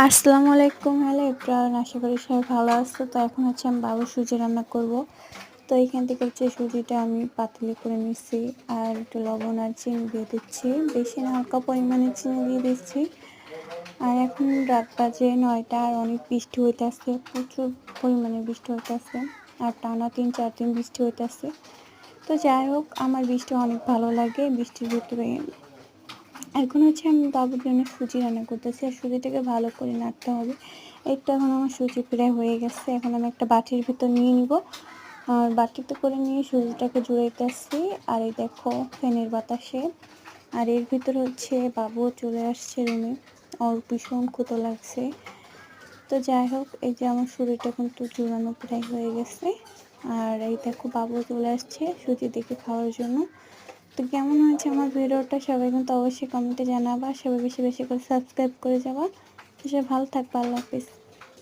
আসসালামু আলাইকুম। Hello everyone, আশা করি সবাই ভালো আছো। তো এখন হচ্ছে আমি বাবুর সুজি রান্না করব। তো এইখান থেকে হচ্ছে সুজিটা আমি পাতিলে করে নিচ্ছি আর একটু লবণ আর চিনি দিয়ে দিচ্ছি। বেশি না, হালকা পরিমাণে চিনি দিয়ে দিচ্ছি। আর এখন রাত বাজে 9টা আর অনেক বৃষ্টি হইতেছে, প্রচুর পরিমাণে বৃষ্টি হইতেছে আর টানা 3-4 দিন বৃষ্টি হইতেছে। তো যাই হোক, আমার বৃষ্টি অনেক ভালো লাগে। বৃষ্টির ভিতরে এখন হচ্ছে আমি বাবুর জন্য সুজি রান্না করতেছি আর সুজিটাকে ভালো করে নাড়তে হবে। এই তো এখন আমার সুজি প্রায় হয়ে গেছে। এখন আমি একটা বাটির ভিতর নিয়ে নিব আর বাটিতে করে নিয়ে সুজিটাকে জুড়াইতেছি। আর এই দেখো ফ্যানের বাতাসে, আর এর ভিতর হচ্ছে বাবুও চলে আসছে রুমে, ওর ভীষণ ক্ষুধা লাগছে। তো যাই হোক, এই যে আমার সুজিটা কিন্তু জুড়ানো প্রায় হয়ে গেছে। আর এই দেখো বাবুও চলে আসছে সুজি দেখে খাওয়ার জন্য। তো কেমন হয়েছে আমার ভিডিওটা সবাই কিন্তু অবশ্যই কমেন্টে জানাবা। সবাই বেশি বেশি করে সাবস্ক্রাইব করে যাবা। তো সবাই ভালো থাকবা। আল্লাহ হাফিজ।